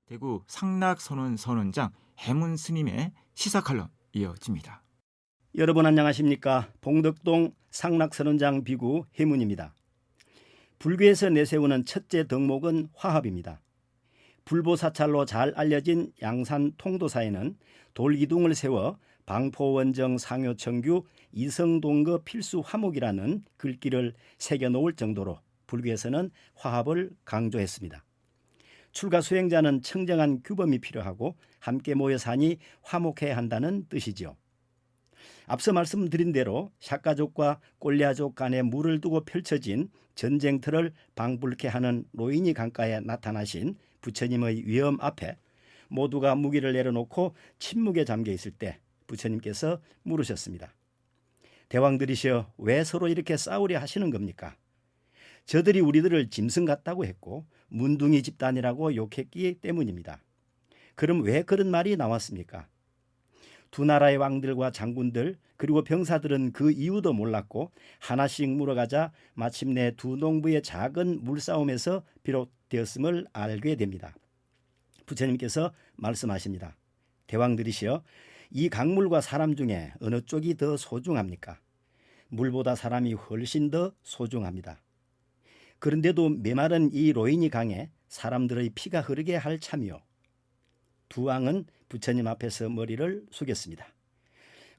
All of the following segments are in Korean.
대구 상락선원장 해문 스님의 시사칼럼 이어집니다. 여러분 안녕하십니까? 봉덕동 상락선원장 비구 해문입니다. 불교에서 내세우는 첫째 덕목은 화합입니다. 불보사찰로 잘 알려진 양산 통도사에는 돌기둥을 세워 방포원정 상효청규 이성동거 필수 화목이라는 글귀를 새겨놓을 정도로 불교에서는 화합을 강조했습니다. 출가 수행자는 청정한 규범이 필요하고 함께 모여 사니 화목해야 한다는 뜻이지요. 앞서 말씀드린 대로 샷가족과 꼴리아족 간에 물을 두고 펼쳐진 전쟁터를 방불케 하는 로이니 강가에 나타나신 부처님의 위엄 앞에 모두가 무기를 내려놓고 침묵에 잠겨 있을 때 부처님께서 물으셨습니다. 대왕들이시여, 왜 서로 이렇게 싸우려 하시는 겁니까? 저들이 우리들을 짐승 같다고 했고 문둥이 집단이라고 욕했기 때문입니다. 그럼 왜 그런 말이 나왔습니까? 두 나라의 왕들과 장군들 그리고 병사들은 그 이유도 몰랐고 하나씩 물어가자 마침내 두 농부의 작은 물싸움에서 비롯되었음을 알게 됩니다. 부처님께서 말씀하십니다. 대왕들이시여, 이 강물과 사람 중에 어느 쪽이 더 소중합니까? 물보다 사람이 훨씬 더 소중합니다. 그런데도 메마른 이 로이니 강에 사람들의 피가 흐르게 할 참이요. 두 왕은 부처님 앞에서 머리를 숙였습니다.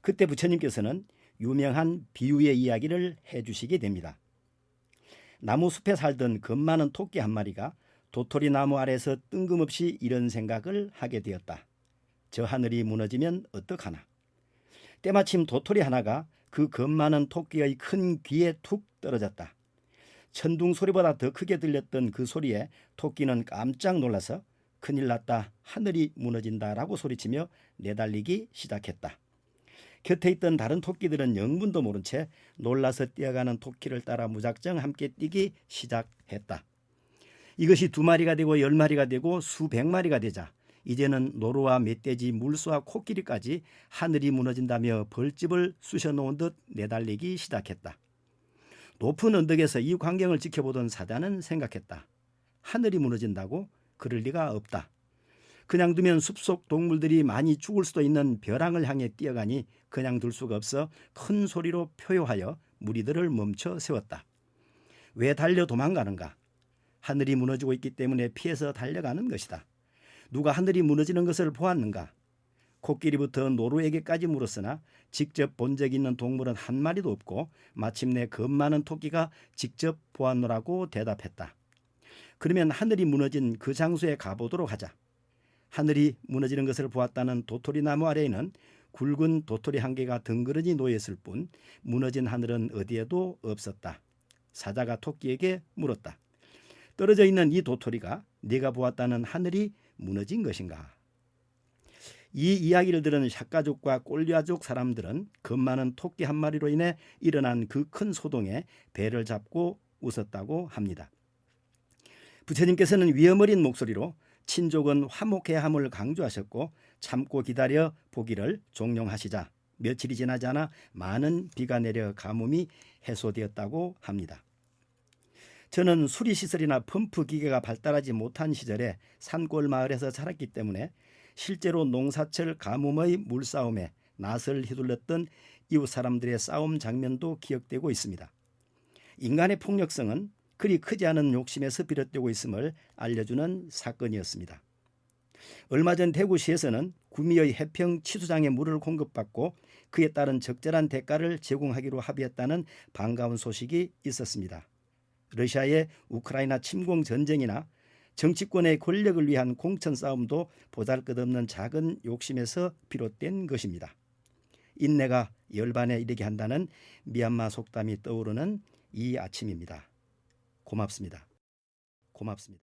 그때 부처님께서는 유명한 비유의 이야기를 해주시게 됩니다. 나무 숲에 살던 겁 많은 토끼 한 마리가 도토리 나무 아래서 뜬금없이 이런 생각을 하게 되었다. 저 하늘이 무너지면 어떡하나. 때마침 도토리 하나가 그 겁 많은 토끼의 큰 귀에 툭 떨어졌다. 천둥 소리보다 더 크게 들렸던 그 소리에 토끼는 깜짝 놀라서 큰일 났다, 하늘이 무너진다라고 소리치며 내달리기 시작했다. 곁에 있던 다른 토끼들은 영문도 모른 채 놀라서 뛰어가는 토끼를 따라 무작정 함께 뛰기 시작했다. 이것이 2마리가 되고 10마리가 되고 수백 마리가 되자 이제는 노루와 멧돼지, 물소와 코끼리까지 하늘이 무너진다며 벌집을 쑤셔놓은 듯 내달리기 시작했다. 높은 언덕에서 이 광경을 지켜보던 사자는 생각했다. 하늘이 무너진다고? 그럴 리가 없다. 그냥 두면 숲속 동물들이 많이 죽을 수도 있는 벼랑을 향해 뛰어가니 그냥 둘 수가 없어 큰 소리로 표효하여 무리들을 멈춰 세웠다. 왜 달려 도망가는가? 하늘이 무너지고 있기 때문에 피해서 달려가는 것이다. 누가 하늘이 무너지는 것을 보았는가? 코끼리부터 노루에게까지 물었으나 직접 본 적 있는 동물은 한 마리도 없고 마침내 겁 많은 토끼가 직접 보았노라고 대답했다. 그러면 하늘이 무너진 그 장소에 가보도록 하자. 하늘이 무너지는 것을 보았다는 도토리 나무 아래에는 굵은 도토리 한 개가 덩그러니 놓여있을 뿐 무너진 하늘은 어디에도 없었다. 사자가 토끼에게 물었다. 떨어져 있는 이 도토리가 네가 보았다는 하늘이 무너진 것인가? 이 이야기를 들은 샷가족과 꼴리아족 사람들은 겁 많은 토끼 한 마리로 인해 일어난 그 큰 소동에 배를 잡고 웃었다고 합니다. 부처님께서는 위험 어린 목소리로 친족은 화목해야 함을 강조하셨고 참고 기다려 보기를 종용하시자 며칠이 지나지 않아 많은 비가 내려 가뭄이 해소되었다고 합니다. 저는 수리시설이나 펌프 기계가 발달하지 못한 시절에 산골 마을에서 자랐기 때문에 실제로 농사철 가뭄의 물싸움에 낫을 휘둘렀던 이웃 사람들의 싸움 장면도 기억되고 있습니다. 인간의 폭력성은 그리 크지 않은 욕심에서 비롯되고 있음을 알려주는 사건이었습니다. 얼마 전 대구시에서는 구미의 해평 치수장에 물을 공급받고 그에 따른 적절한 대가를 제공하기로 합의했다는 반가운 소식이 있었습니다. 러시아의 우크라이나 침공 전쟁이나 정치권의 권력을 위한 공천 싸움도 보잘것없는 작은 욕심에서 비롯된 것입니다. 인내가 열반에 이르게 한다는 미얀마 속담이 떠오르는 이 아침입니다. 고맙습니다. 고맙습니다.